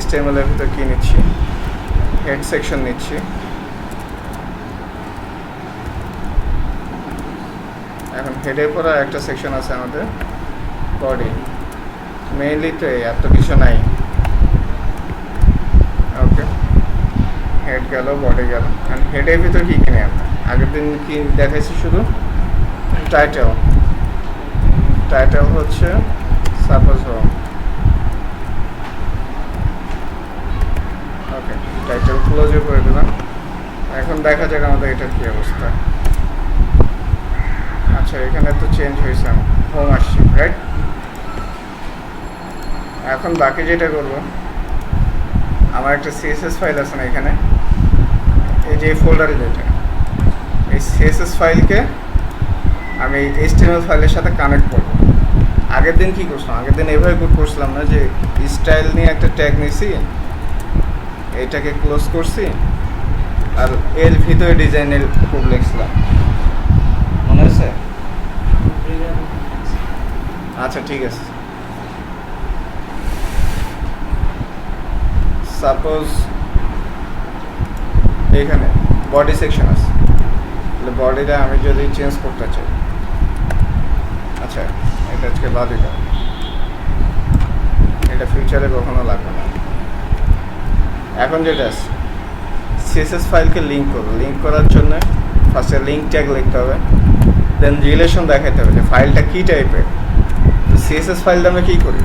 HTML এর ভিতর কি নিচ্ছি, হেড সেকশন নিচ্ছি। এখন হেডের পর একটা সেকশন আছে আমাদের বডি, মেইনলি তো এত কিছু নাই। ওকে, হেড গেল, বডি গেল। আর হেডের ভিতর কী কিনে আমরা আগের দিন কি দেখাইছি, শুধু টাইটেল। টাইটেল হচ্ছে সাপোজ হোম। ওকে, টাইটেল ক্লোজে করে দিলাম। এখন দেখা যাক আমাদের এটার কী অবস্থা। আচ্ছা, এখানে তো চেঞ্জ হয়েছে, হোম আসছি, রাইট? এখন বাকি যেটা করব, আমার একটা সিএসএস ফাইল আছে না এখানে, এই যে ফোল্ডারে যেটা, এই সিএসএস ফাইলকে আমি HTML ফাইলের সাথে কানেক্ট করব। আগের দিন কি করছিলাম, আগের দিন এভাবে করছিলাম না যে স্টাইল নিয়ে একটা ট্যাগ নিয়েছি, এইটাকে ক্লোজ করছি, আর এর ভিতরে ডিজাইনের খুব লিখছিলাম, মনে আছে? আচ্ছা ঠিক আছে, সাপোজ এখানে বডি সেকশন আছে, তাহলে বডিটা আমি যদি চেঞ্জ করতে চাই, আচ্ছা এটা আজকে বাদ দিলাম, এটা ফিউচারে কখনো লাগবে না। এখন যেটা আছে, সিএসএস ফাইলকে লিঙ্ক করবো। লিঙ্ক করার জন্য ফার্স্টে লিঙ্ক ট্যাগ লিখতে হবে, দেন রিলেশন দেখাতে হবে যে ফাইলটা কী টাইপের। তো সিএসএস ফাইলটা আমরা কী করি,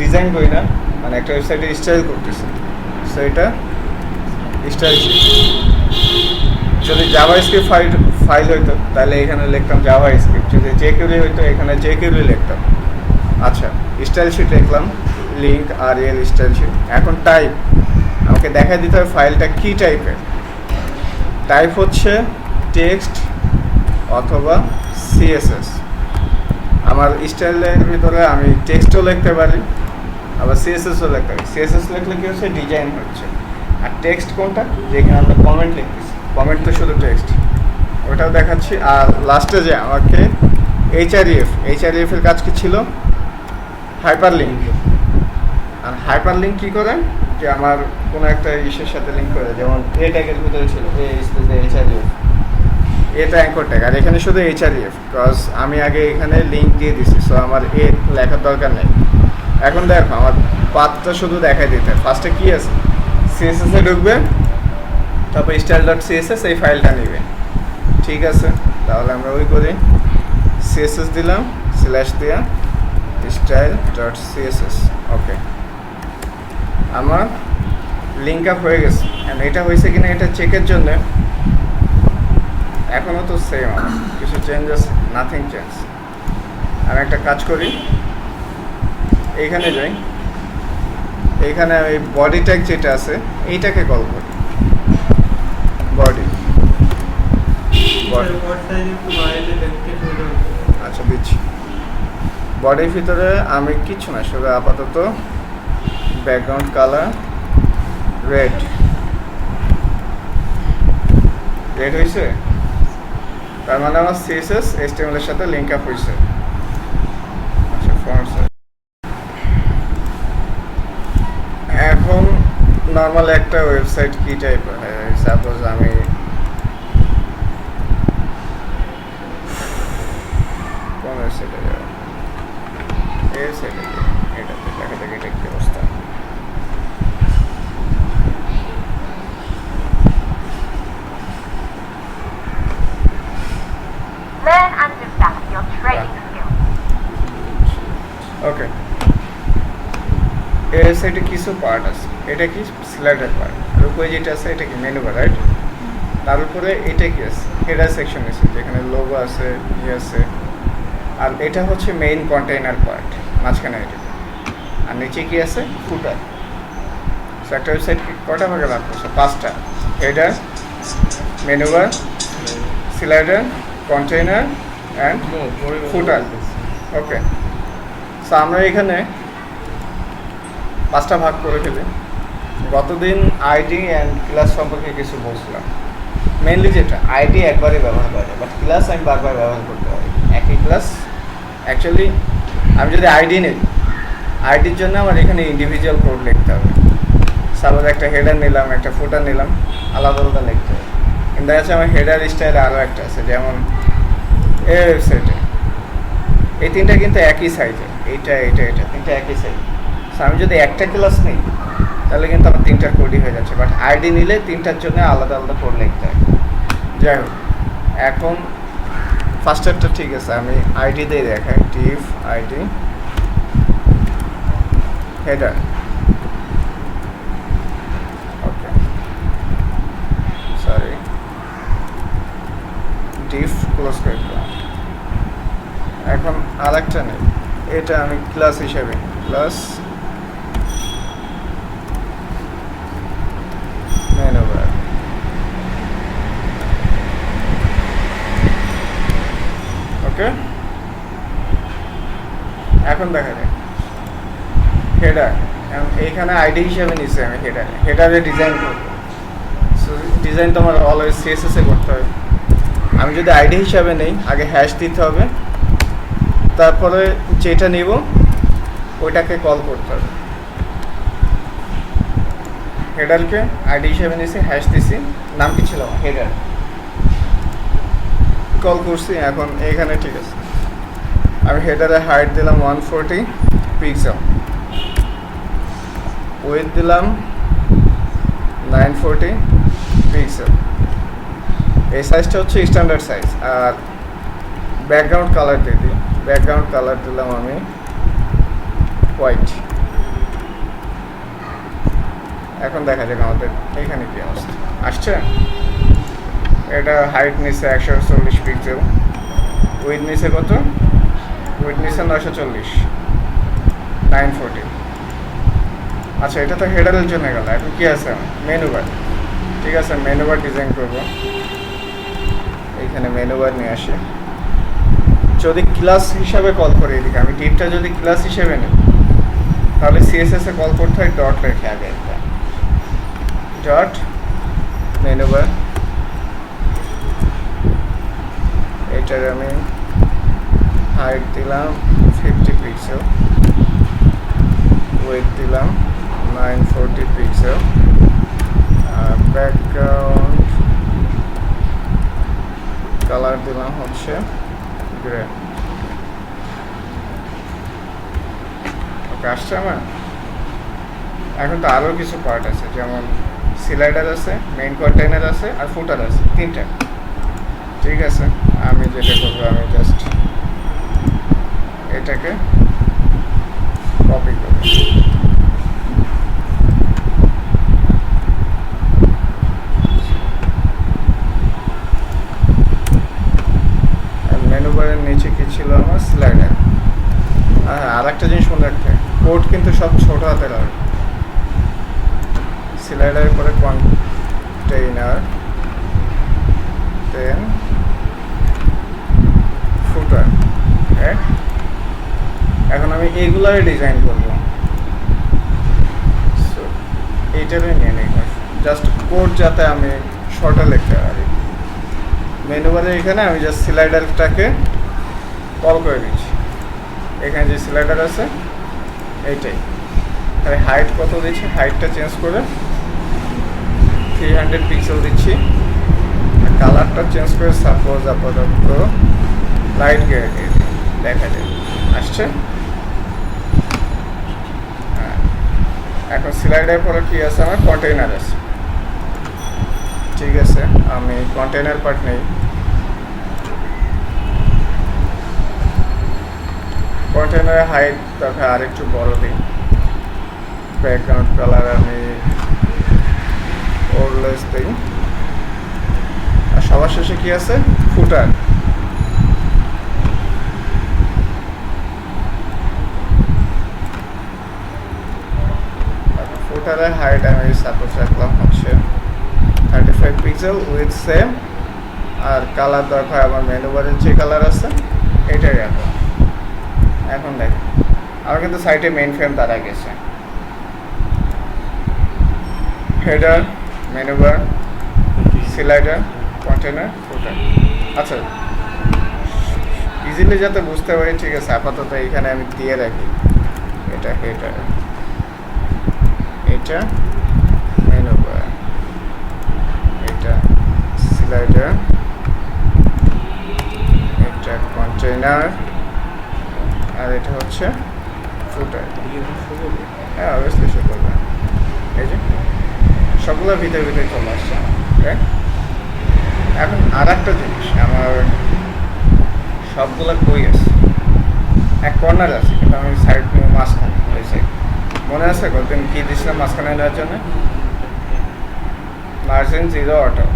ডিজাইন করি না, মানে একটা ওয়েবসাইটে স্টাইল করতেছি, সো এটা স্টাইল শিট। যদি জাভা স্ক্রিপ্ট ফাইল হইতো তাহলে এখানে লিখতাম জাভা স্ক্রিপ্ট, যদি জেকিউরি হইতো এখানে জেকিউরি লিখতাম। আচ্ছা, স্টাইল শিট লিখলাম, লিঙ্ক আর এল স্টাইল শিট। এখন টাইপ আমাকে দেখা দিতে হবে ফাইলটা কী টাইপের। টাইপ হচ্ছে টেক্সট অথবা সিএসএস। আমার স্টাইলের ভিতরে আমি টেক্সটও লিখতে পারি, আবার সিএসএসও লিখতে পারি। সিএসএস লিখলে কি হচ্ছে, ডিজাইন হচ্ছে। আর টেক্সট কোনটা, যেখানে আমরা কমেন্ট লিখতেছি, কমেন্ট তো শুধু টেক্সট, ওটাও দেখাচ্ছি। আর লাস্টে যে আমাকে এইচআরইএফ এর কাজ কি ছিল, হাইপার লিঙ্ক। আর হাইপার লিঙ্ক কী করে, যে আমার কোনো একটা ইসের সাথে লিঙ্ক করে, যেমন এ ট্যাগের ভিতরে ছিল এইচআরইএফ, এটা অ্যাঙ্কর ট্যাগ, আর এখানে শুধু এইচআরইএফ, বিকজ আমি আগে এখানে লিঙ্ক দিয়ে দিছি, সো আমার এ লেখার দরকার নেই। এখন দেখো আমার পাথটা শুধু দেখাই দিতে, ফার্স্টে কী আছে, সিএসএসে ঢুকবে, তারপর style.css এই ফাইলটা নেবে। ঠিক আছে, তাহলে আমরা ওই করি, সিএসএস দিলাম, স্ল্যাশ দিয়া style.css। ওকে, আমার লিঙ্ক আপ হয়ে গেছে। এটা হয়েছে কিনা এটা চেকের জন্য এখনও তো সেম, আমার কিছু চেঞ্জ আছে, নাথিং চেঞ্জ। আমি একটা কাজ করি, এইখানে যাই, এইখানে ওই বডি ট্যাগ যেটা আছে এইটাকে কল করি, বডি। আচ্ছা দিচ্ছি। বডির ভিতরে আমি কিছু না, শুধু আপাতত ব্যাকগ্রাউন্ড কালার রেড হয়েছে, তার মানে আমার সিএসএস HTML এর সাথে লিঙ্ক আপ হয়েছে। আচ্ছা, ফন্ট সাইজ এখন নর্মাল একটা ওয়েবসাইট কি টাইপের হয়, সাপোজ আমি কোন ওয়েবসাইটে যাব, এই ওয়েবসাইটে এটাতে দেখা দেখি এটা কি অবস্থা। Learn and develop your trading skills. ওকে, এই ওয়েবসাইটে কিছু পার্ট আছে, এটা কি স্লাইডার পার্ট, আর উপরে যেটা আছে এটা কি মেনু বার, রাইট? তার উপরে এটা কি আছে, হেডার সেকশন আছে, যেখানে লোগো আছে, আছে। আর এটা হচ্ছে মেইন কন্টেইনার পার্ট, মাঝখানে এটা। আর নিচে কি আছে, ফুটার। সো একটা ওয়েবসাইট কটা ভাগে ভাগ করছে, 5টা, header, menu bar, slider, container and footer. Okay, so আমরা এখানে 5টা ভাগ করে ফেলি। গতদিন আইডি অ্যান্ড ক্লাস সম্পর্কে কিছু বলছিলাম। মেনলি যেটা আইডি একবারই ব্যবহার করা যায়, বাট ক্লাস আমি বারবার ব্যবহার করতে পারি। একই ক্লাস অ্যাকচুয়ালি আমি যদি আইডি নিই, আইডির জন্য আমার এখানে ইন্ডিভিজুয়াল কোড লিখতে হবে। সাপোজ একটা হেডার নিলাম, একটা ফুটার নিলাম, আলাদা আলাদা লিখতে হবে। কিন্তু দেখা যাচ্ছে আমার হেডার স্টাইল আরও একটা আছে, যেমন এই ওয়েবসাইটে এই তিনটা কিন্তু একই সাইজে, এইটা এইটা এটা তিনটা একই সাইজ। সো আমি যদি একটা ক্লাস নিই তাহলে কিন্তু আমার তিনটার কোডই হয়ে যাচ্ছে, বাট আইডি নিলে তিনটার জন্য আলাদা আলাদা কোড লিখতে হয়। যাই হোক, এখন ফার্স্টারটা ঠিক আছে, আমি আইডি দিয়ে দেখাই, ডিফ আইডি হেডার। ওকে, সরি, ডিফ ক্লোজ করে দিলাম। এখন আরেকটা নেই, এটা আমি ক্লাস হিসেবে ক্লাস মেনু বার। ওকে, এখন দেখা যায় হেডার, এইখানে আইডি হিসেবে নিচ্ছি আমি হেডারে ডিজাইন করবো। সো ডিজাইন তো আমার অলওয়েজ সিএসএসে করতে হবে। আমি যদি আইডি হিসাবে নেই, আগে হ্যাশ দিতে হবে, তারপরে যেটা নিব ওইটাকে কল করতে হবে। হেডারকে আইডি হিসেবে নিয়েছি, হ্যাশ দিছি, নাম কি ছিল হেডার, কল করছি। এখন এইখানে ঠিক আছে, আমি হেডারে হাইট দিলাম 140 পিক্সেল, উইথ দিলাম 940 পিক্সেল। এই সাইজটা হচ্ছে স্ট্যান্ডার্ড সাইজ। আর ব্যাকগ্রাউন্ড কালার দিয়ে দিই, ব্যাকগ্রাউন্ড কালার দিলাম আমি হোয়াইট। এখন দেখা যাক আমাদের এইখানে কি অবস্থা আসছে। এটা হাইট নিচ্ছে 140 পিক্সেল, উইথ নিচ্ছে কত, উইথ নিচ্ছে 940, 940। আচ্ছা, এটা তো হেডারের জন্য গেল। এখন কি আছে মেনু বার, ঠিক আছে, মেনু বার ডিজাইন করবো। এইখানে মেনু বার নিয়ে আসি, যদি ক্লাস হিসাবে কল করে এদিকে, আমি ডিপটা যদি ক্লাস হিসেবে নিই তাহলে সিএসএসে কল করতে হয় ডট রেখে আগে, একটা ডট মেনু বার। এটার আমি হাইট দিলাম 50 পিক্সেল, উইথ দিলাম 940 পিক্সেল, আর ব্যাকগ্রাউন্ড কালার দিলাম হচ্ছে গ্রে। ওকে, আসছে আমার। এখন তো আরও কিছু পার্ট আছে, যেমন স্লাইডার আছে, মেইন কন্টেইনার আছে, আর ফুটার আছে, তিনটা। ঠিক আছে, আমি যেটা করবো, আমি জাস্ট এটাকে কপি করব, মেনু বারের নিচে কি ছিল আমার, স্লাইডার। হ্যাঁ, আর একটা জিনিস মনে রাখতে, কোড কিন্তু সব ছোট হাতের হবে। স্লাইডারের পরে কন্টেইনার, দেন ফুটার। এখন আমি এইগুলারে ডিজাইন করবো, সো এইটারে নিয়ে নিই, জাস্ট কোড যাতে আমি শর্টে লিখতে পারি। মেনু বারে এখানে আমি জাস্ট স্লাইডারটাকে কল করে দিচ্ছি, এখানে যে স্লাইডার আছে এইটাই। তাহলে হাইট কত দিচ্ছি, হাইটটা চেঞ্জ করে 300 পিক্সেল দিচ্ছি, আর কালারটা চেঞ্জ করে সাপোজ আপাতত লাইট গ্রে দিয়ে দিই, দেখা যায় আসছে। হ্যাঁ, এখন স্লাইডের পরে কি আছে আমার, কন্টেইনার আছে। ঠিক আছে, আমি কন্টেইনার পার্ট নেই, কন্টেইনারের হাইট তাকে আরেকটু বড় দিই, ব্যাকগ্রাউন্ড কালার আমি ওরলেস দিই, আর সবার শেষে কি আছে, ফুটার। ফুটারের হাইট আমি সাপোজ রাখলাম হচ্ছে 35 পিক্সেল উইথ সেম, আর কালার দরকার আমার মেনু বারের যে কালার আছে এটাই রাখলাম। এখন দেখেন আমার কিন্তু সাইটে মেইন ফ্রেম দ্বারা গেছে, header, menu bar, slider, container, footer. আচ্ছা, ইজিলি যাতে বুঝতে পারি, ঠিক আছে, আপাতত এইখানে আমি দিয়ে রাখি, এটা হেডার, এটা highlighter, এটা কন্টেইনার, আর এটা হচ্ছে ফুটার। হ্যাঁ অবভিয়াসলি শো করবে। এই যে সবগুলো ভিতরে ভিতরে চলে আসছে, রাইট? এখন আর একটা জিনিস, আমার সবগুলো কই আছে, এক কর্নার আছে, কিন্তু আমি সাইড নিয়ে মাঝখানে ওই সাইড। মনে আছে গল্পেন কী দিয়েছিলাম মাঝখানে নেওয়ার জন্য? Margin 0 auto.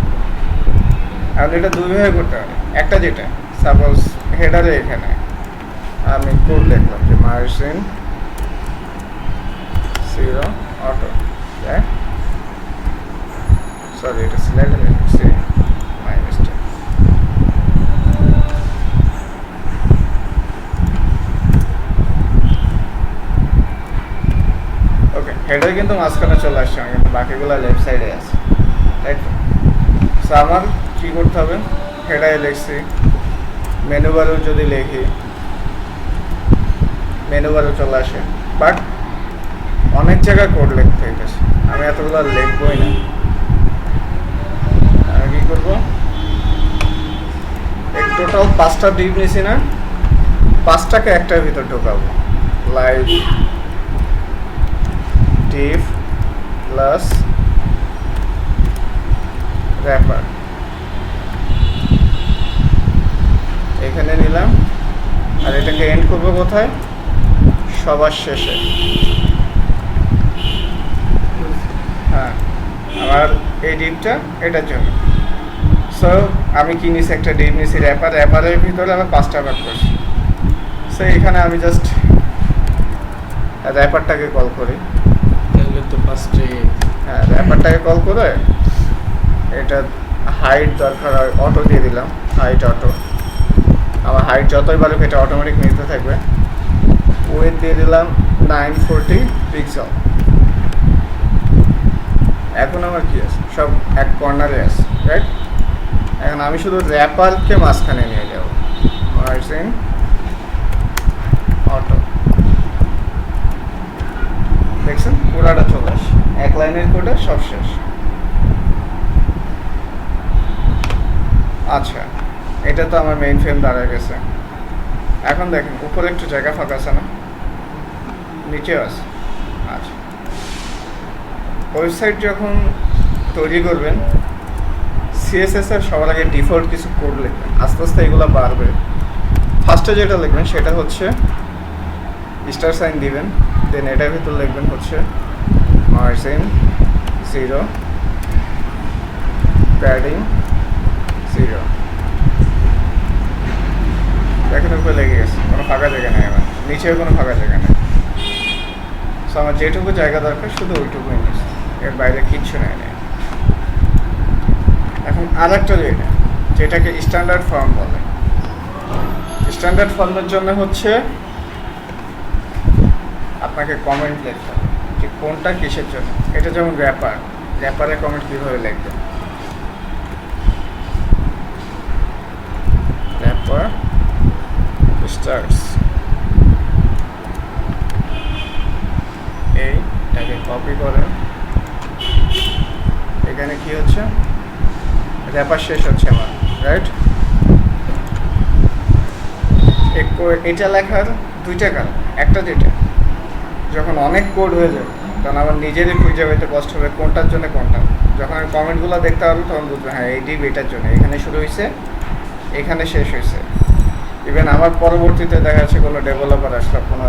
এখন এটা দুইভাবে করতে হবে। একটা যেটা সাপোজ হেডারে এখানে আমি কোড লিখলাম যে মার্জিন 0 অটো, রাইট? সরি, এটা সিলেক্ট লিখছি, মাই মিস্টেক। ওকে, হেডার কিন্তু মাঝখানে চলে আসছে, কিন্তু বাকিগুলো লেফট সাইডে আছে, রাইট? সো আমার কী করতে হবে? হেডারে লিখছি, মেনু বারেও যদি লিখি মেনু বারে চলে আসে, বাট অনেক জায়গায় কোড লিখতে হইতেছে, আমি এতগুলো লিখবই না। আমি কী করবো, এই টোটাল 5টা ডিপ নিছি না, 5টাকে একটার ভিতর ঢোকাবো। লাইভ ডিপ প্লাস র্যাপার এখানে নিলাম, আর এটাকে এন্ড করবো কোথায়? সবার শেষে। হ্যাঁ, আমার এই ডিপটা এটার জন্য। সো আমি কি নিছি, একটা ডিপ নিছি র্যাপার, র্যাপারের ভিতরে আবার 5টা ভাগ করছি। সো এখানে আমি জাস্ট র্যাপারটাকে কল করি, তাহলে তো ফার্স্টে হ্যাঁ র্যাপারটাকে কল করে এটা হাইট দরকার হয় অটো দিয়ে দিলাম, হাইট অটো। আমার হাইট যতই বাড়ুক এটা অটোমেটিক নিতে থাকবে। ওয়েট দিয়ে দিলাম 940 পিক্সেল। এখন আমার কি আছে, সব এক কর্নারে আছে, রাইট? এখন আমি শুধু র্যাপারকে মাঝখানে নিয়ে যাব, মার্জিন অটো। দেখছেন পুরাটা চলে আসে, এক লাইনের কোডে সব শেষ। আচ্ছা, এটা তো আমার মেইন ফ্রেম দাঁড়ায় গেছে। এখন দেখেন উপরে একটু জায়গা ফাঁকা আছে না, নিচেও আছে। আচ্ছা, ওয়েবসাইট যখন তৈরি করবেন সিএসএস এর সবার আগে ডিফল্ট কিছু কোড লিখবেন, আস্তে আস্তে এগুলো বাড়বে। ফার্স্টে যেটা লিখবেন সেটা হচ্ছে স্টার সাইন দিবেন, দেন এটার ভিতর লিখবেন হচ্ছে মার্জিন 0, প্যাডিং 0। দেখেন উপরে লেগে গেছে, কোনো ফাঁকা জায়গা নেই, আমার নিচেও কোনো ফাঁকা জায়গা নেই। সো আমার যেটুকু জায়গা দরকার শুধু ওইটুকুই নিচ্ছে, এর বাইরে কিচ্ছু নেই। এখন আর একটা যেটা, যেটাকে স্ট্যান্ডার্ড ফর্ম বলে। স্ট্যান্ডার্ড ফর্মের জন্য হচ্ছে আপনাকে কমেন্ট লিখতে হবে যে কোনটা কিসের জন্য। এটা যেমন র্যাপার, র্যাপারে কমেন্ট কীভাবে লিখবেন, র্যাপার স্টার্টস, এইটাকে কপি করে এখানে কি হচ্ছে, র্যাপার শেষ হচ্ছে আমার, রাইট? এটা লেখার দুইটা কারণ, একটা যেটা যখন অনেক কোড হয়ে যাবে তখন আমার নিজেরই খুঁজে পেতে কষ্ট হবে কোনটার জন্য কোনটা। যখন আমি কমেন্টগুলো দেখতে পারবো তখন বুঝবো হ্যাঁ এই ডিপ এটার জন্য, এখানে শুরু হয়েছে এখানে শেষ হয়েছে। ইভেন আমার পরবর্তীতে দেখা যাচ্ছে কোনো ডেভেলপার আসলো কোনো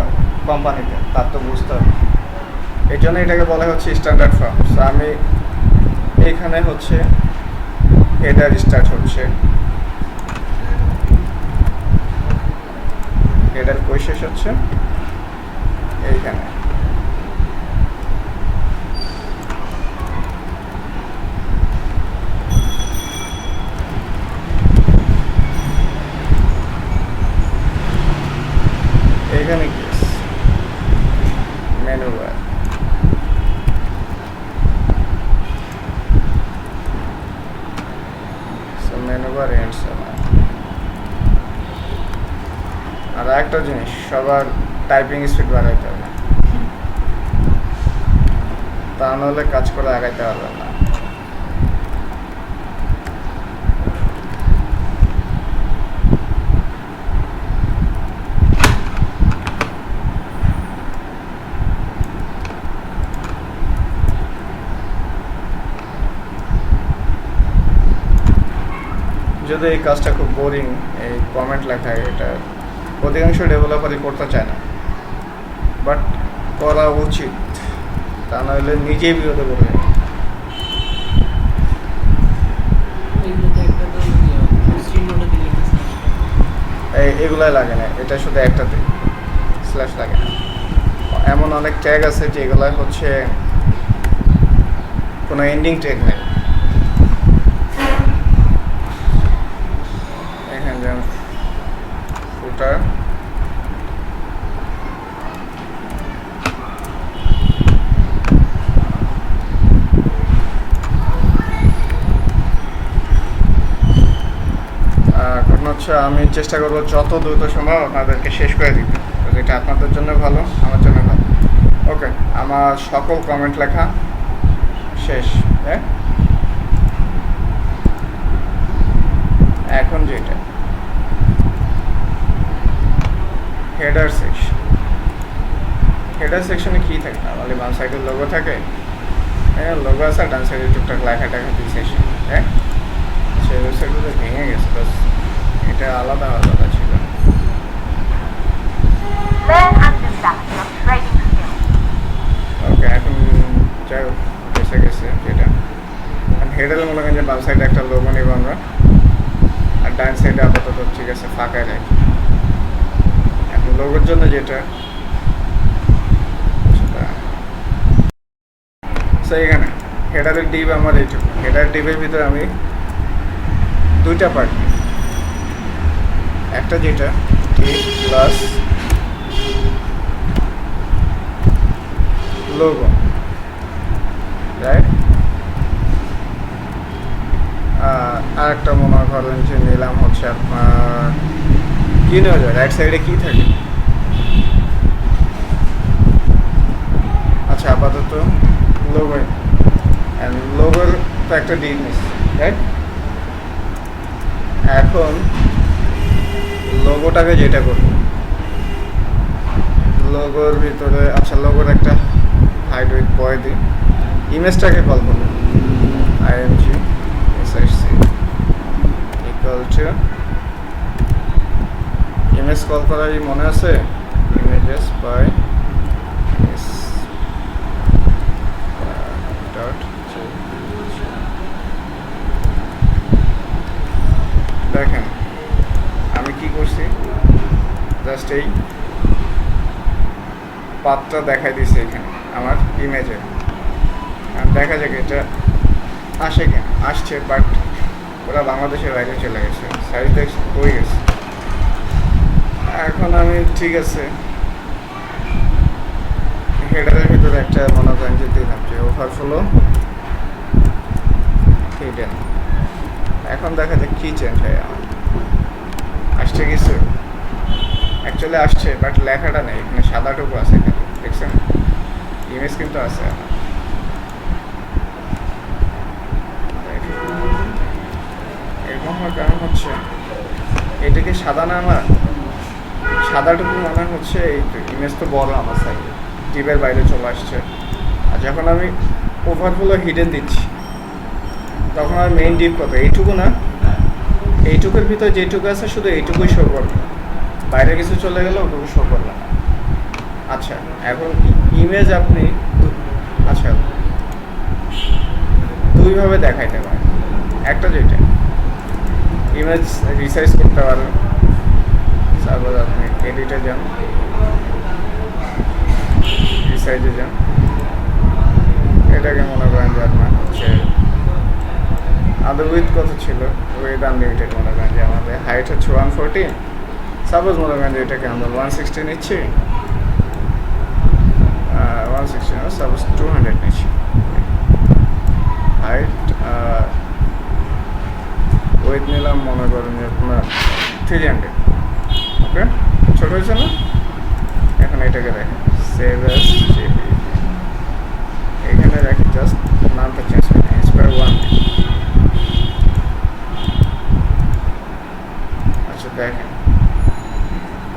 কোম্পানিতে, তার তো বুঝতে হবে। এই জন্য এটাকে বলা হচ্ছে স্ট্যান্ডার্ড ফর্ম। সো আমি এখানে হচ্ছে হেডার স্টার্ট হচ্ছে, হেডার কই শেষ হচ্ছে, এইখানে। এইখানে কি menu bar, menu bar ends. আর একটা জিনিস, সবার টাইপিং স্পিড বাড়াইতে হবে, তা নাহলে কাজ করে আগাইতে পারবেন না। যদি এই কাজটা খুব বোরিং, এই কমেন্ট লেখা, এটা অধিকাংশ ডেভেলপারই করতে চায় না, বাট করা উচিত, তা নাহলে নিজেই বিরোধে পড়ে যাবে। এগুলাই লাগে না, এটা শুধু একটাতে স্ল্যাশ লাগে না। এমন অনেক ট্যাগ আছে যেগুলো হচ্ছে কোনো এন্ডিং ট্যাগ নেই। এখানে যেমন ফুটার, কারণ হচ্ছে আমি চেষ্টা করবো যত দ্রুত সম্ভব আপনাদেরকে শেষ করে দিতে, যেটা আপনাদের জন্য ভালো, আমার জন্য ভালো। ওকে, আমার সকল কমেন্ট লেখা শেষ। হ্যাঁ, এখন যেটা হেডার সেকশন, হেডার সেকশনে কী থাকে? আমাদের বাম সাইডে লোগো থাকে, হ্যাঁ লোগো আছে, ডান সাইডে টুকটাক লেখা টাখা দুই সেকশন। হ্যাঁ, সেই ওয়েবসাইটগুলো ভেঙে গেছে, বাস এটা আলাদা আলাদা ছিল। Learn and develop your trading skills. ওকে, এখন যাই হোক বেঁচে গেছে যেটা। হেডারে মনে করেন যে বাম সাইডে একটা লোগো নেব আমরা, আর ডান সাইডে আপাতত ঠিক আছে ফাঁকা যায়। এখন লোগোর জন্য যেটা এখানে হেডারের ডিপ আমার এইটুকু, হেডার ডিপের ভিতরে আমি দুইটা পার্ট, একটা যেটা প্লাস লোগো, রাইট? আর একটা মনে করেন যে নিলাম হচ্ছে আপনার কি নেওয়া যায়, রাইট সাইডে কী থাকে? আচ্ছা, আপাতত লোগো, লোগোর তো একটা ডিপ মিস, রাইট? এখন লোগোটাকে যেটা করবো, লোগোর ভিতরে আচ্ছা লোগোর একটা হাইড উইথ বয় দিই, ইমেজটাকে কল করবো img src equal to image call করারই মনে আছে, ইমেজেস বাই ডট। দেখেন আমি কি করছি, জাস্ট এই পাতটা দেখাই দিছি এখানে আমার ইমেজে। দেখা যাক এটা আসে কেন, আসছে, বাট ওরা বাংলাদেশের বাইরে চলে গেছে, সাইজ হয়ে গেছে। এখন আমি ঠিক আছে হেডারের ভিতরে একটা মনে করেন যে দিলাম যে ওভারফ্লো হিডেন। এখন দেখা যাক কী চেঞ্জ হয় আমার, আসছে কিছু অ্যাকচুয়ালি আসছে, বাট লেখাটা নেই এখানে, সাদাটুকু আছে এখানে, দেখছেন? ইমেজ কিন্তু আছে আমার। এরকম হওয়ার কারণ হচ্ছে এটাকে সাদা না, আমার সাদাটুকু মনে হচ্ছে এই ইমেজ তো বড় আমার সাইডে, ডিপের বাইরে চলে আসছে। আর যখন আমি ওভারফ্লো হিডেন দিচ্ছি তখন আর মেইন ডিপ কত, এইটুকু না, এইটুকুর ভিতরে যেটুকু আছে শুধু এইটুকুই শো করবে, বাইরে কিছু চলে গেলে ওটুকু শো করলাম। আচ্ছা, এখন ইমেজ আপনি আচ্ছা দুইভাবে দেখাইতে পারেন। একটা যেটা ইমেজ রিসাইজ করতে পারেন, তারপর আপনি এডিটে যান, রিসাইজে যান, এটাকে মনে করেন যে আপনার হচ্ছে আদর উইথ কত ছিল, উইথ আনলিমিটেড মনে করেন যে আমাদের হাইট হচ্ছে 140, সাপোজ মনে করেন যে এটাকে আমরা 160 নিচ্ছি, 160 না, সাপোজ 200 নিচ্ছি হাইট, ওয়েট নিলাম মনে করেন যে আপনার 300। ওকে, ছোটো হয়েছে না? এখন এটাকে দেখেন সেভ এস জিবি, এখানে রাখি, জাস্ট নামটা চেঞ্জ করি, ইন্সপায়ার 1। আচ্ছা দেখেন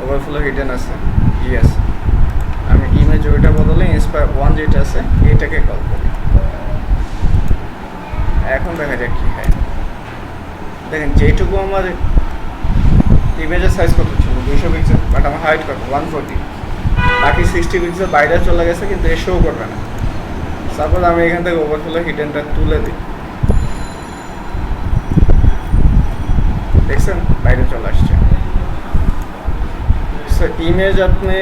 ওভারফ্লো হিডেন আছে, ইয়েস, আমি ইমেজ ওইটা বদলে ইন্সপায়ার 1 যেটা আছে এটাকে কল করি। এখন দেখা যাক কী হয়। দেখেন যেটুকু আমার ইমেজের সাইজ কত ছিল 200 পিক্সেল, বাট আমার হাইট কত 140, বাকি 60 পিক্সেল বাইরে চলে গেছে, কিন্তু এ শো করবে না। সাপোজ আমি এখান থেকে ওভারফ্লো হিডেনটা তুলে দিই, দেখছেন বাইরে চলে আসছে। সো ইমেজ আপনি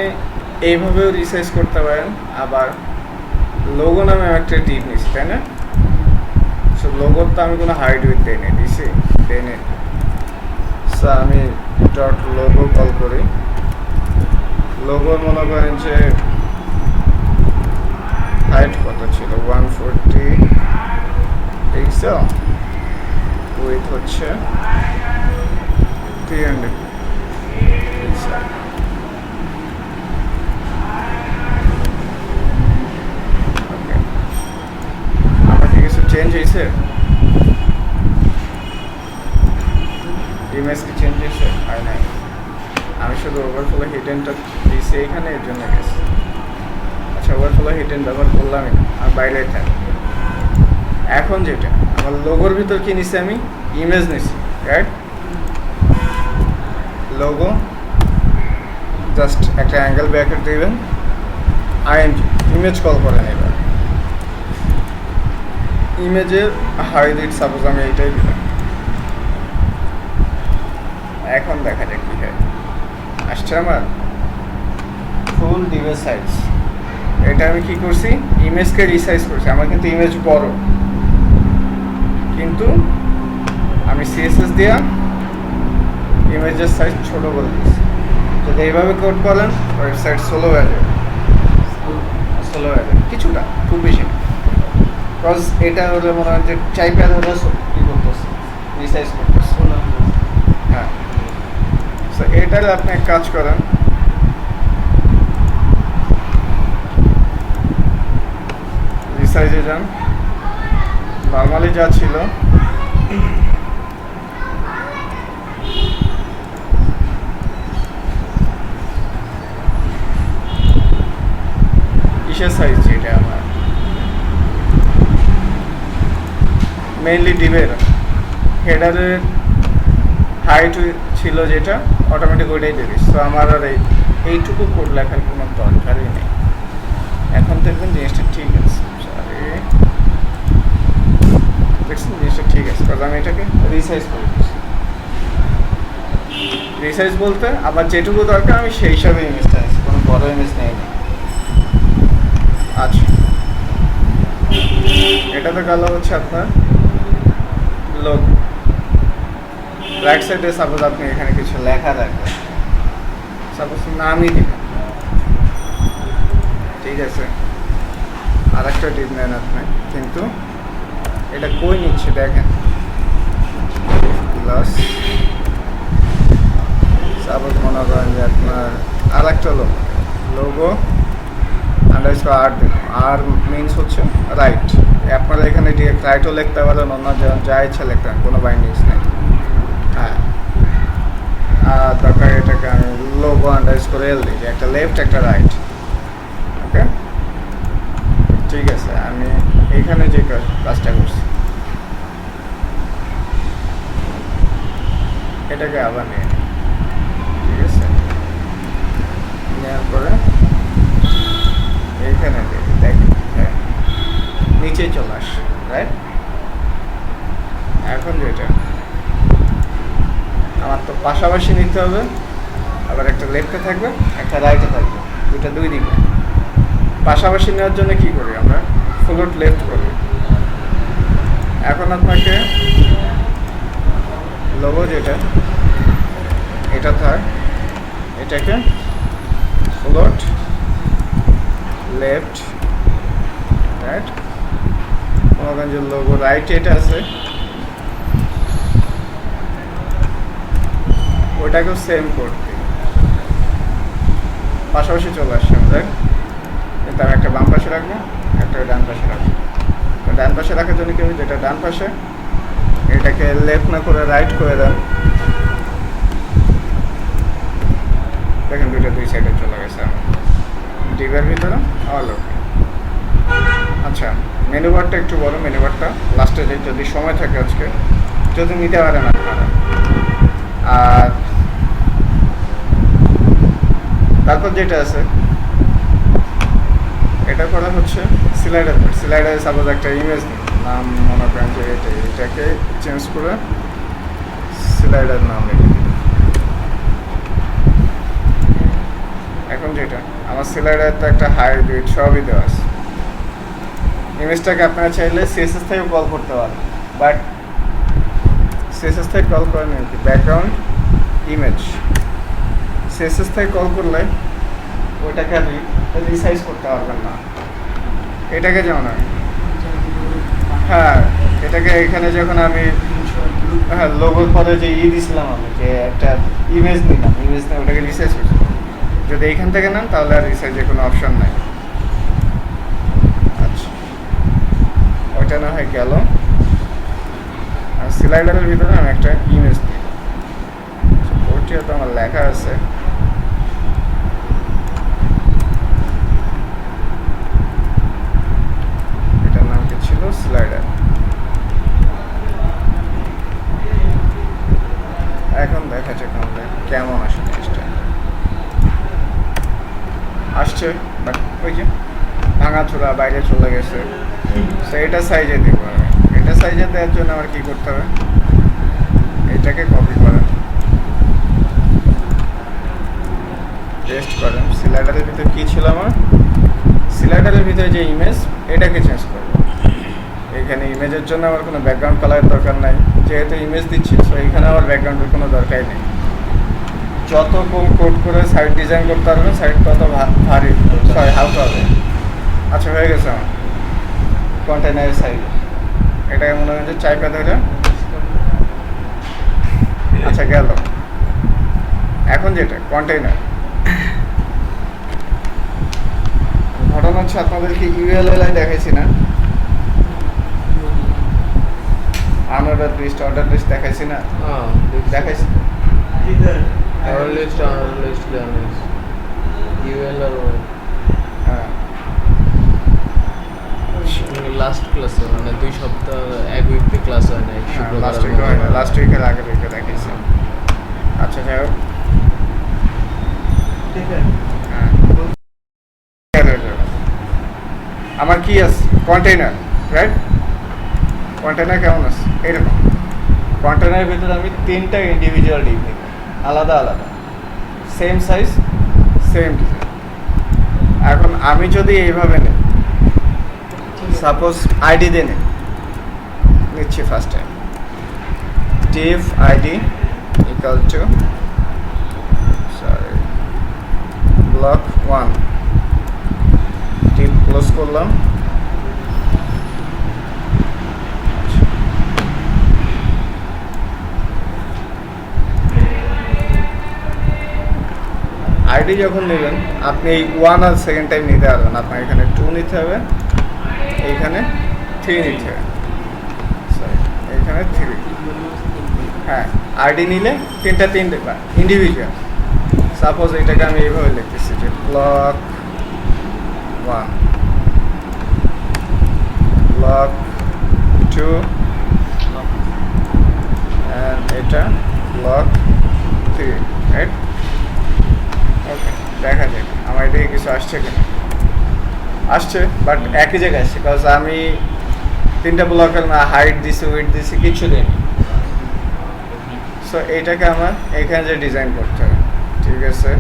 এইভাবেও রিসাইজ করতে পারেন। আবার লোগো নামে একটা টিপ নিচ্ছি, তাই না? সো লোগোর তো আমি কোনো হাইড উইথ দেই নাই, দিছি দেই নাই। সো আমি ডট লোগো কল করি। লোগোর মনে করেন যে হাইট কত ছিল 140 পিক্সেল, উইথ হচ্ছে 300 পিক্সেল। ওকে, আমার কি কিছু চেঞ্জ হয়েছে? ইমেজ কি চেঞ্জ হয়েছে? হয় নাই। আমি শুধু ওভারফ্লো হিডেনটা দিয়েছি এখানে, এর জন্য গেছে। আচ্ছা, ওভারফ্লো হিডেন ব্যবহার করলামই না, আর বাইরেই থাকে। এখন যেটা আমার লোগোর ভিতর কি নিছি, আমি ইমেজ নিছি, রাইট? লোগো জাস্ট একটা অ্যাঙ্গেল ব্র্যাকেট দিবেন, আইএনজি ইমেজ কল করেন। এবার ইমেজের হাইট উইথ সাপোজ আমি এইটাই দিলাম। এখন দেখা যাক কি হয়। আসছে আমার ফুল ডিভাইস সাইজ। এটা আমি কি করছি, ইমেজকে রিসাইজ করছি। আমার কিন্তু ইমেজ বড়, কিন্তু আমি সিএসএস দিয়া ইমেজের সাইজ ছোট করে দিচ্ছি। যদি এইভাবে কোড করেন ওয়েবসাইট স্লো হয়ে যাবে, স্লো হয়ে যাবে কিছুটা, খুব বেশি না। বিকজ এটা হলে মনে হয় যে চাইপে ধরে কী করতেছে, রিসাইজ করতেছে। হ্যাঁ, সো এটার আপনি এক কাজ করেন, রিসাইজে যান, নর্মালি যা ছিল কিসের সাইজ, এটা আমার মেইনলি ডিভের হেডারের হাইট ছিল যেটা অটোমেটিক ওইটাই দিয়ে দিস। তো আমার আর এইটুকু কোড লেখার কোনো দরকারই নেই। এখন দেখবেন জিনিসটা ঠিক আছে, দেখছেন জিনিসটা ঠিক আছে, কারণ আমি এটাকে রিসাইজ করে দিচ্ছি। রিসাইজ বলতে আমার যেটুকু দরকার আমি সেই হিসাবে ইমেজটা আছে, কোনো বড় ইমেজ নেই না। আচ্ছা, এটা তো গেল হচ্ছে আপনার লোগো। রাইট সাইডে সাপোজ আপনি এখানে কিছু লেখা রাখবেন, সাপোজ নামই দিবেন, ঠিক আছে? আর একটা টিপ নেন আপনি, কিন্তু এটা কই নিচ্ছে দেখেন, প্লাস সাপোজ মনে করেন যে আপনার আর একটা লোগো আন্ডারস্কোর আর দিন। আর মিনস হচ্ছে রাইট। আপনারা এখানে ডিরেক্ট রাইটও লিখতে পারেন, অন্য যা ইচ্ছা লিখতে পারেন, কোনো বাইন্ডিংস নেই। হ্যাঁ, আর দরকার এটাকে আমি লোগো আন্ডারস্কোর এল দিই, একটা লেফট একটা রাইট। ওকে, ঠিক আছে। আমি এইখানে যে কাজটা করছি এটাকে আবার নিয়ে নিই, ঠিক আছে? নেওয়ার পরে এইখানে দেখি, হ্যাঁ নিচে চলে আসে, রাইট? এখন যেটা আমার তো পাশাপাশি নিতে হবে, আবার একটা লেফটে থাকবে একটা রাইটে থাকবে, দুইটা দুই দিকে। পাশাপাশি নেওয়ার জন্য কি করি আমরা, ফ্লোট লেফট করি। এখন আপনাকে লোগো যেটা এটা থাক, এটাকে ফ্লোট লেফট রাইট। মনে যে লোগো রাইট এটা আছে, ওটাকেও সেম করতে পাশাপাশি চলে আসছে আমাদের। কিন্তু আমি একটা বাম পাশে রাখবো, একটা ডান পাশে রাখবো। তো ডান পাশে রাখার জন্য কি হবে, যেটা ডান পাশে এটাকে লেফট না করে রাইট করে দেন, দেখেন দুইটা দুই সাইডে চলে গেছে আমার ডিভের ভিতরে। অল ওকে। আচ্ছা, মেনু বারটা একটু বড়, মেনু বারটা লাস্টে যদি সময় থাকে আজকে যদি নিতে পারেন আপনারা। আর তারপর যেটা আছে এটা করা হচ্ছে স্লাইডারে সাপোজ একটা ইমেজ নাম মনে করেন যে এটাকে চেঞ্জ করে স্লাইডার নাম রেখে দিন। এখন যেটা আমার স্লাইডার তো একটা হাইট উইডথ সবই দেওয়া আছে। ইমেজটাকে আপনারা চাইলে সিএসএস থেকে কল করতে পারেন, বাট সিএসএস থেকে কল করেন কি ব্যাকগ্রাউন্ড ইমেজ সিএসএস থেকে কল করলে ওইটাকে রিসাইজ করতে পারবেন না। এটাকে যেমন হ্যাঁ এটাকে এখানে যখন আমি হ্যাঁ লোগোর পরে যে দিছিলাম আমি যে একটা ইমেজ নিলাম, ইমেজ নিয়ে ওটাকে রিসাইজ করছি। যদি এইখান থেকে নেন তাহলে আর রিসাইজের কোনো অপশন নাই। আচ্ছা ওইটা না হয় গেল। আর স্লাইডারের ভিতরে আমি একটা ইমেজ দিই, ওইটা তো আমার লেখা আছে। এটার নাম কি ছিল? স্লাইডার। এখন দেখা যাক আমাদের কেমন আসে জিনিসটা। আসছে বাট ওই যে ভাঙাচোরা বাইরে চলে গেছে। তো এটা সাইজে দিব আমি। এটা সাইজে দেওয়ার জন্য আমার কী করতে হবে? এটাকে কপি করেন, পেস্ট করেন। স্লাইডারের ভিতরে কী ছিল আমার? স্লাইডারের ভিতরে যে ইমেজ এটাকে চেঞ্জ করব। এখানে ইমেজের জন্য আমার কোনো ব্যাকগ্রাউন্ড কালারের দরকার নাই, যেহেতু ইমেজ দিচ্ছি। সো এখানে আমার ব্যাকগ্রাউন্ডের কোনো দরকারই নেই। যত কোড করে সাইড ডিজাইন করতে পারবে সাইড তত ভারী হালকা হবে। আচ্ছা হয়ে গেছে আমার কন্টেনারের সাইড। এটাকে মনে হয় যে চাইপা ধরে আচ্ছা গেল। এখন যেটা কন্টেনার, ঘটনা হচ্ছে আপনাদেরকে ইউএলএল দেখাইছি না, অর্ডার লিস্ট দেখাইছি না, দেখাইছি। হ্যাঁ লাস্ট ক্লাসে মানে 2 সপ্তাহ 1 উইকে ক্লাস হয় না, লাস্ট উইকের আগের উইকে দেখাইছি। আচ্ছা যাই হোক, আমার কি আছে কন্টেইনার, রাইট? কন্টেইনার কেমন আছে? এইরকম কন্টেইনারের ভিতরে আমি 3টা ইন্ডিভিজুয়াল ডিপ নিব, আলাদা আলাদা, সেম সাইজ সেম ডিজাইন। এখন আমি যদি এইভাবে নিই, সাপোজ আইডি দিয়ে নিচ্ছি first time, div id equal to block 1, div close করলাম। আইডি যখন নেবেন আপনি এই 1 আর সেকেন্ড টাইম নিতে পারবেন। আপনার এখানে 2 নিতে হবে, এইখানে 3 নিতে হবে, এইখানে 3। হ্যাঁ আইডি নিলে 3টা দেখবা ইন্ডিভিজুয়াল। সাপোজ এটাকে আমি এইভাবে লিখতেছি যে ব্লক 1, ব্লক 2 অ্যান্ড এটা ব্লক 3, রাইট? ওকে, দেখা যাক আমার এদিকে কিছু আসছে কিনা। আসছে বাট একই জায়গায় আসছে, বিকজ আমি 3টা ব্লকের না হাইট দিছি উইডথ দিছি কিছু দিইনি। সো এইটাকে আমার এখানে যে ডিজাইন করতে হবে, ঠিক আছে?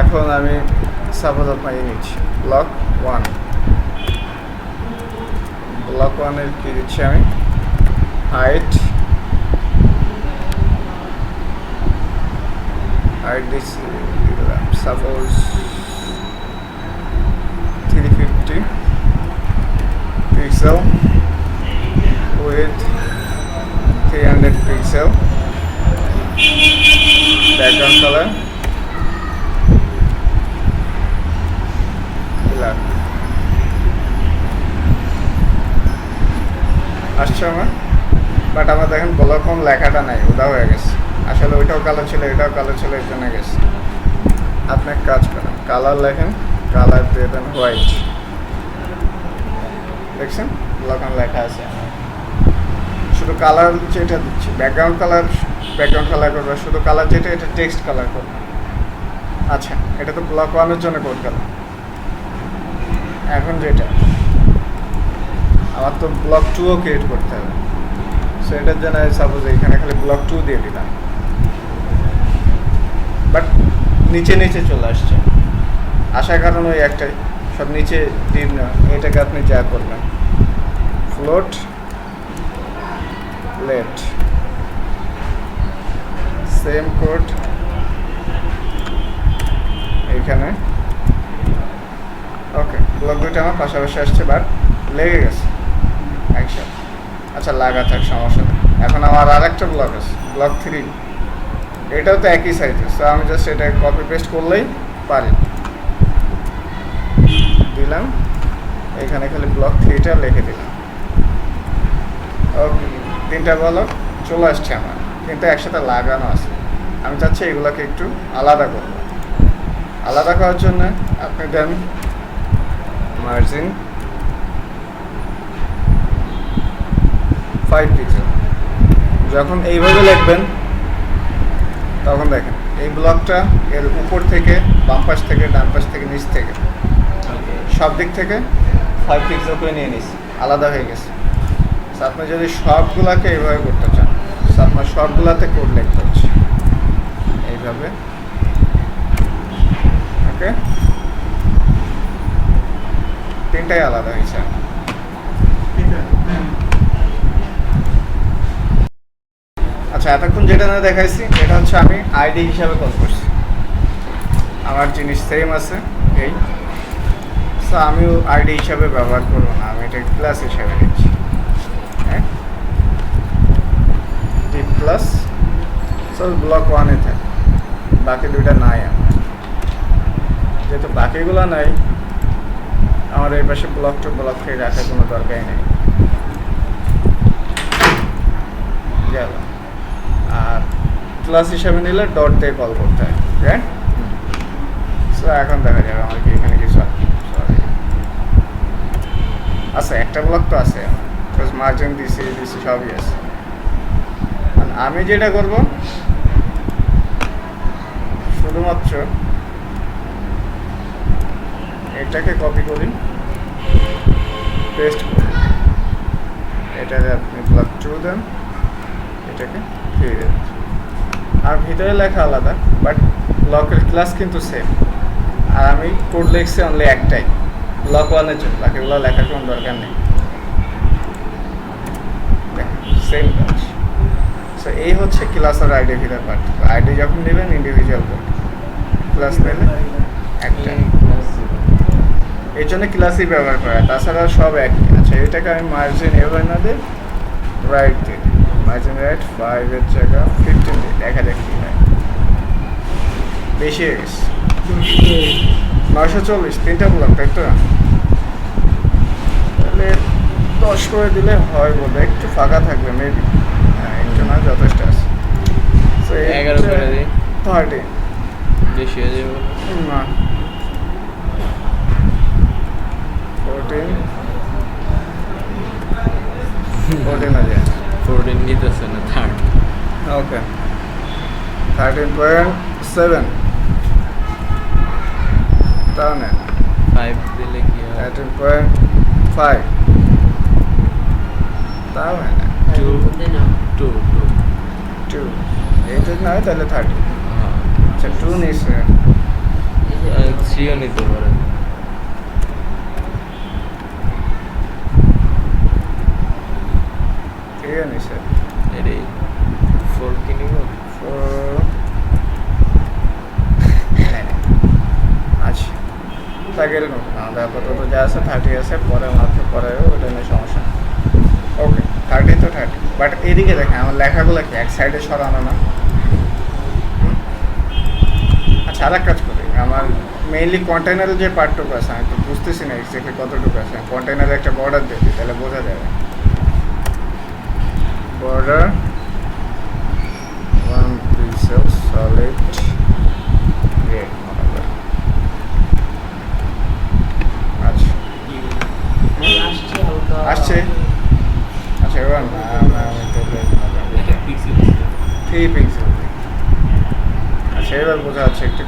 এখন আমি সাপোজ আপনাকে নিচ্ছি ব্লক 1, ব্লক 1-এর কি দিচ্ছি আমি? হাইট দিচ্ছি suppose 350 pixel with 300 pixel, background color black। আসছে আমার, বাট আমার দেখেন ব্লক 1 লেখাটা নাই, ওটা হয়ে গেছে। আসলে ওইটাও কালো ছিল, এটাও কালো ছিল, এর জন্য গেছে। আপনি এক কাজ করেন, কালার লেখেন, কালার দিয়ে দেন হোয়াইট। দেখছেন ব্লক 1 লেখা আছে আমার। শুধু কালার যেটা দিচ্ছি ব্যাকগ্রাউন্ড কালার করবে, শুধু কালার যেটা এটা টেক্সট কালার করবে। আচ্ছা, এটা তো ব্লক 1-এর জন্য কোড কালার। এখন যেটা আমার তো ব্লক 2ও ক্রিয়েট করতে হবে, সো এটার জন্য সাপোজ এখানে খালি ব্লক 2 দিয়ে দিলাম, বাট নিচে নিচে চলে আসছে। আসার কারণ ওই একটাই, সব নিচে দিন না, এটাকে আপনি যা করবেন ফ্লোট লেট সেম কোড এইখানে। ওকে, ব্লক 2টা আমার পাশাপাশি আসছে, বাট লেগে গেছে একসাথে। আচ্ছা, লাগা থাক, সমস্যা নেই। এখন আমার আর একটা ব্লক আছে, ব্লক 3, এটাও তো একই সাইজে, সো আমি জাস্ট এটা কপি পেস্ট করলেই পারি। দিলাম এখানে খালি ব্লক 3টা লিখে দিলাম। ওকে, 3টা ব্লক চলে আসছে আমার, কিন্তু একসাথে লাগানো আছে। আমি চাচ্ছি এগুলোকে একটু আলাদা করব। আলাদা করার জন্য আপনি দেন মার্জিন 5 পিক্সেল। যখন এইভাবে লিখবেন তখন দেখেন এই ব্লকটা এর উপর থেকে, বাম পাশ থেকে, ডান পাশ থেকে, নিচ থেকে, সব দিক থেকে 5 পিক্সেল করে নিয়ে নিস, আলাদা হয়ে গেছে। আপনি যদি সবগুলাকে এইভাবে করতে চান, আপনার সবগুলাতে কোড লিখতে হচ্ছে এইভাবে। ওকে, 3টাই আলাদা হয়েছে। আচ্ছা, এতক্ষণ যেটা না দেখাইছি এটা হচ্ছে আমি আইডি হিসাবে কল করছি, আমার জিনিস সেম আছে এই, সো আমিও আইডি হিসাবে ব্যবহার করবো না, আমি এটা ক্লাস হিসাবে নিচ্ছি। হ্যাঁ, টি প্লাস, সো ব্লক 1-এ থাকে, বাকি 2টা নাই আমার। যেহেতু বাকিগুলো নাই, আমার এই পাশে ব্লক 2 ব্লক 3 রাখার কোনো দরকারই নেই। গেল। আর ক্লাস হিসাবে নিলে ডট দিয়ে কল করতে হয়, হ্যাঁ। সো এখন দেখা যাবে আমার কি এখানে কিছু সরি আচ্ছা, একটা ব্লক তো আছে আমার, মার্জিন দিছি সবই আছে। আমি যেটা করব শুধুমাত্র এটাকে কপি করি, পেস্ট করি, এটাকে আপনি ব্লক 2 দেন, এটাকে 3 দেন। আর ভিতরে লেখা আলাদা, বাট ব্লকের ক্লাস কিন্তু সেম। আর আমি কোড লিখছি অনলি একটাই, ব্লক 1-এর জন্য, বাকিগুলো লেখার কোনো দরকার নেই। সেম কাজ। সো এই হচ্ছে ক্লাসের আইডি ভিতর পার্ট। আইডি যখন নেবেন ইন্ডিভিজুয়াল কোড, ক্লাস নিলে একটা, এই জন্য ক্লাসই ব্যবহার করা, তাছাড়া সব একই। আচ্ছা, এটাকে আমি মার্জিন এভাবে না দিই, রাইট দিই, মার্জিন রাইট 5-এর জায়গা 15 দিই, দেখা যাক কি হয়। বেশি হয়ে গেছে, 940, 3টা ব্লক, তাই তো? তাহলে 10 করে দিলে হয় বলে, একটু ফাঁকা থাকবে মেবি, হ্যাঁ একটু না, যথেষ্ট আছে। 11 করে দিই, 30 বেশি হয়ে যাবে না, 14 আছে, 14 নিতেছে না, 3rd। ওকে, 13.7 তাও না, 5 দিলে কি হয়? 13.5 তাও না, 2 এইটা না হয় তাহলে 30। আচ্ছা, 2 নিচ্ছে, 3ও নিতে পারেন। 3 নিচ্ছে, এটাই 4 কি নিব? 4 আচ্ছা, তাকে এরকম আমাদের আপাতত যা আছে 30 আছে, পরে মাত্র পরে ওটা নিয়ে সমস্যা। ওকে, 30 তো 30, বাট এদিকে দেখেন আমার লেখাগুলো কি এক সাইডে সরানো না। আচ্ছা, আর এক কাজ করি, আমার মেইনলি কন্টেনারের যে পার্টটুকু আছে আমি তো বুঝতেছি না এক্স্যাক্টলি কতটুকু আছে, কন্টেনারে একটা বর্ডার দিয়ে দিই, তাহলে বোঝা যাবে। বর্ডার 1 পিক্সেল সলিড রেড, আচ্ছা আসছে। আচ্ছা, এবার না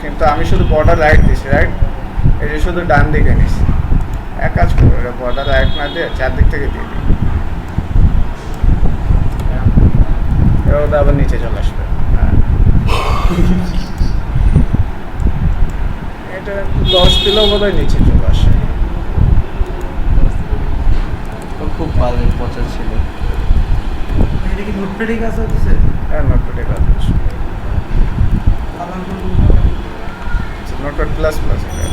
কিন্তু আমি শুধু বর্ডার রাইট দিছি, রাইট? এই যে শুধু ডান দিকে নিছি। এক কাজ করবো, এটা বর্ডার রাইট না দিয়ে চারদিক থেকে দিয়ে দিই। এবার ওটা আবার নিচে চলে আসবে। হ্যাঁ, এটা 10 দিলেও বোধহয় নিচে চলে আসে। খুব ভালো পচা ছিল। এটা কি নোটপ্যাডে কাজ হচ্ছে? হ্যাঁ, নোটপ্যাডে কাজ হচ্ছে। নোটপ্যাড প্লাস প্লাস এটা।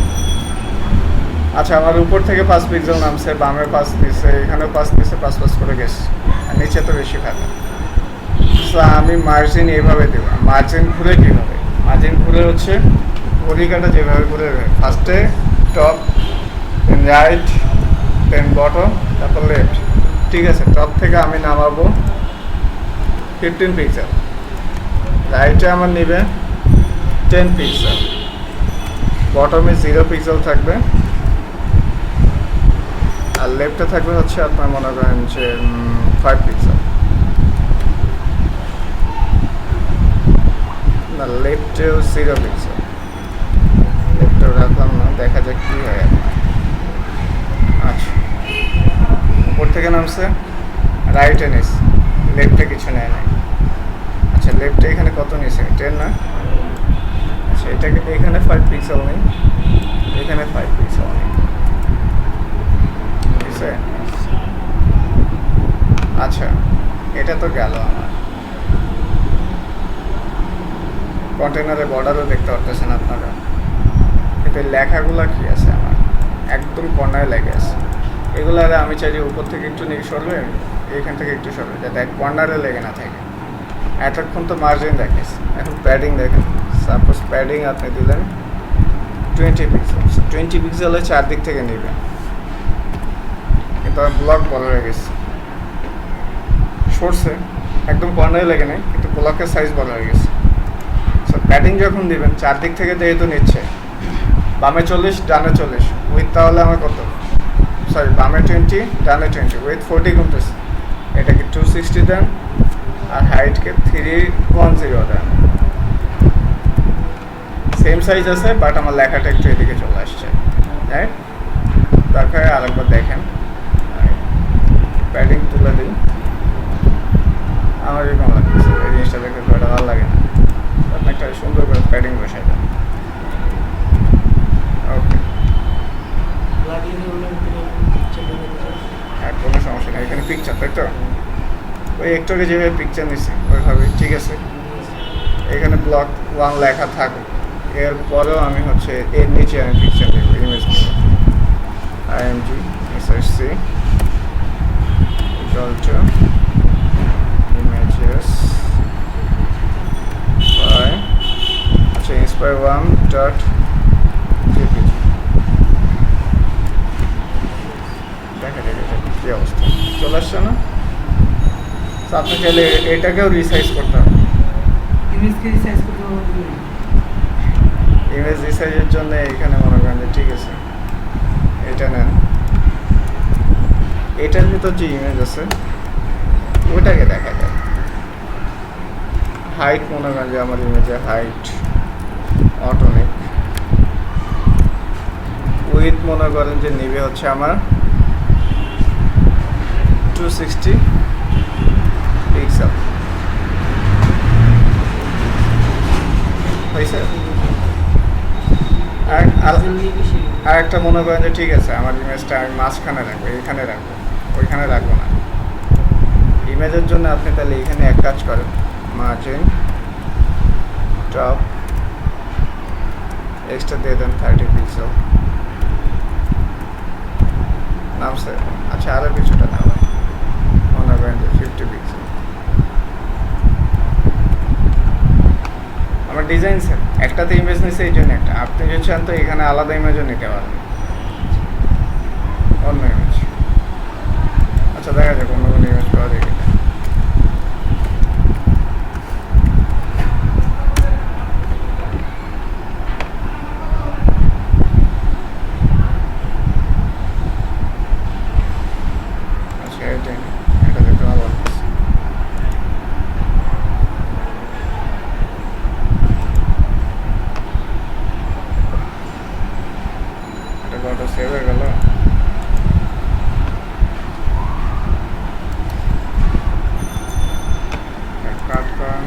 আচ্ছা, আমার উপর থেকে 5 পিক্সেল নামছে, বামে 5 দিছে, এখানেও 5 দিছে, 5 করে গেছে, আর নিচে তো বেশি ফাঁকা। সো আমি মার্জিন এইভাবে দেবো। মার্জিন ঘুরে কীভাবে? মার্জিন ঘুরে হচ্ছে ঘড়িকাটা যেভাবে ঘুরে, ফার্স্টে টপ, দেন রাইট, দেন বটম, তারপর লেফট। ঠিক আছে, টপ থেকে আমি নামাবো 15 পিক্সেল, রাইটে আমার নেবে 10 পিক্সেল, বটমে 0 পিক্সেল থাকবে, আর লেফটে থাকবে হচ্ছে আপনার মনে করেন যে 5 পিক্সেল। না, লেফটেও 0 পিক্সেল, লেফটেও রাখলাম না, দেখা যাক কী হয় আপনার। আচ্ছা, উপর থেকে নামছে, রাইটে নিস, লেফটে কিছু নেয় নাই। আচ্ছা, লেফটে এখানে কত নিয়েছে? 10 না? আচ্ছা, এটাকে এখানে 5 পিক্সেল নেই, এখানে 5 পিক্সেল নেই। ঠিক আছে? আচ্ছা, এটা তো গেল আমার। কন্টেনারের বর্ডারও দেখতে পারতেছেন আপনারা, কিন্তু লেখাগুলো কি আছে আমার একদম কর্নারে লেগে আছে। এগুলো আর আমি চাই যে উপর থেকে একটু নিয়ে সরবে, এইখান থেকে একটু সরবে, যাতে এক কর্নারে লেগে না থাকে। এতক্ষণ তো মার্জিন দেখেছি, এখন প্যাডিং দেখেন। সাপোজ প্যাডিং আপনি দিলেন 20 পিক্সেল, 20 পিক্সেলের চারদিক থেকে নেবে, কিন্তু আমার ব্লক বড় হয়ে গেছে, সরছে, একদম কর্নারে লেগে নেই, কিন্তু ব্লকের সাইজ বড় হয়ে গেছে। সো প্যাডিং যখন দিবেন চারদিক থেকে যেহেতু নিচ্ছে, বামে 40 ডানে 40, উইথ তাহলে আমার কত? সরি, বামে 20 ডানে 20, উইথ 40 কমতেছে। এটাকে 260 দেন, আর হাইটকে 310 দেন। সেম সাইজ আছে, বাট আমার লেখাটা একটু এদিকে চলে আসছে, রাইট? দরকার আরেকবার দেখেন, প্যাডিং তুলে দিন। আমার এরকম লাগতেছে, এই জিনিসটা দেখতে খুব একটা ভালো লাগে না। আপনি একটা সুন্দর করে প্যাডিং বসাই দেন। ওকে, আর কোনো সমস্যা নেই। এখানে পিকচার, তাই তো? ওই একটু আগে যেভাবে পিকচার নিছি ওইভাবে, ঠিক আছে? এখানে ব্লক 1 লেখা থাকবে, এরপরেও আমি হচ্ছে এর নিচে আমি পিকচার দেবো, ইমেজ দেবো। IMG SRC equal to images by আচ্ছা inspire1.jpg। দেখা যাবে এটা কী অবস্থা, চলে আসছে না? তো আপনি চাইলে এটাকেও রিসাইজ করতে হবে। ইমেজকে রিসাইজ করতে হবে। ইমেজ রিসাইজের জন্য এখানে মনে করেন যে ঠিক আছে, এটা নেন, এটার ভিতর যে ইমেজ আছে ওটাকে দেখা যায়। হাইট মনে করেন যে আমার ইমেজের হাইট অটোমেটিক, উইথ মনে করেন যে নিবে হচ্ছে আমার 260 পিক্সেল, হয়েছে? আর একটা মনে করেন যে ঠিক আছে, আমার ইমেজটা আমি মাঝখানে রাখবো, এখানে রাখবো, ওইখানে রাখবো না। ইমেজের জন্য আপনি তাহলে এখানে এক কাজ করেন, মার্জিন টপ এক্সট্রা দিয়ে দেন 30 পিক্সেল, নামছে। আচ্ছা, আরও কিছুটা নেওয়া মনে করেন যে 50 পিক্সেল। আমার ডিজাইন স্যার একটাতে ইমেজ নিচ্ছে, এই জন্য একটা। আপনি যদি চান তো এখানে আলাদা ইমেজও নিতে পারেন, অন্য ইমেজ। আচ্ছা, দেখা যাক অন্য কোনো ইমেজ পাওয়া যায় কিনা। আচ্ছা, এটাই এটা দেখতে ভালো লাগছে। এটা কত সেভ হয়ে গেল। কাট করা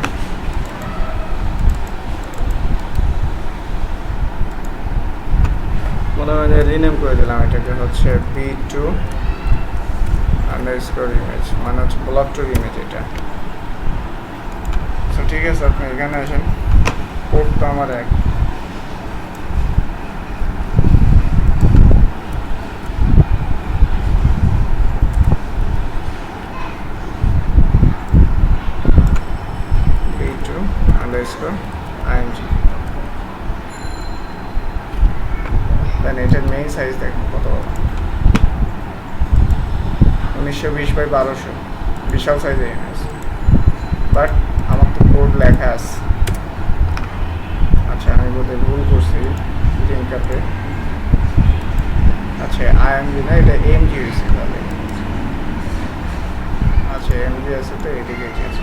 মনে হয় রিনেম করে দিলাম এটাকে হচ্ছে B2 আন্ডারস্কোর ইমেজ, মানে হচ্ছে ব্লক টু ইমেজ এটা। তো ঠিক আছে, আপনি এখানে আসেন, কোড তো আমার এক। B2 আন্ডারস্কোর IMG, দেন এটার মেইন সাইজ দেখুন কত বড়, 1920x1200, বিশাল সাইজের ইমেজ। বাট আমার তো কোড লেখা আছে। আচ্ছা আমি বোধহয় ভুল করছি লিঙ্কটাতে। আচ্ছা IMG না, এটা MG হয়েছে তাহলে। আচ্ছা MG আছে তো এদিকে গিয়েছে।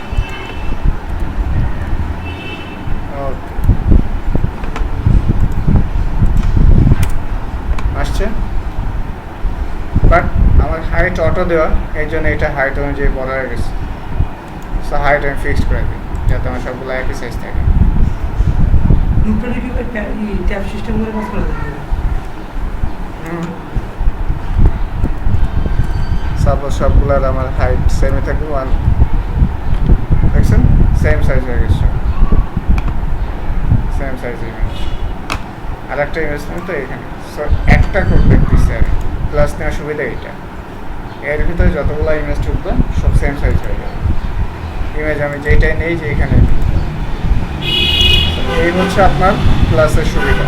ওকে আসছে, বাট আমার হাইট অটো দেওয়া, এই জন্য এটা হাইট অনুযায়ী বড় হয়ে গেছে। সো হাইট আমি ফিক্সড করে দিই যাতে আমার সবগুলো একই সাইজ থাকে। নোটপ্যাডে কি ট্যাব সিস্টেম করে কাজ করা যায়? সাপোজ সবগুলোর আমার হাইট সেমই থাকবে, ওয়ান দেখছেন সেম সাইজ হয়ে গেছে, সেম সাইজ ইমেজ। আর একটা ইমেজ নেই তো এখানে, সো একটা কোড দেখতেছি আর প্লাস নেওয়ার সুবিধা এইটা, এর ভিতরে যতগুলো ইমেজ ঢুকবে সব সেম সাইজ হয়ে যাবে। ইমেজ আমি যেইটাই নেই যে এখানে, এই হচ্ছে আপনার ক্লাসের সুবিধা।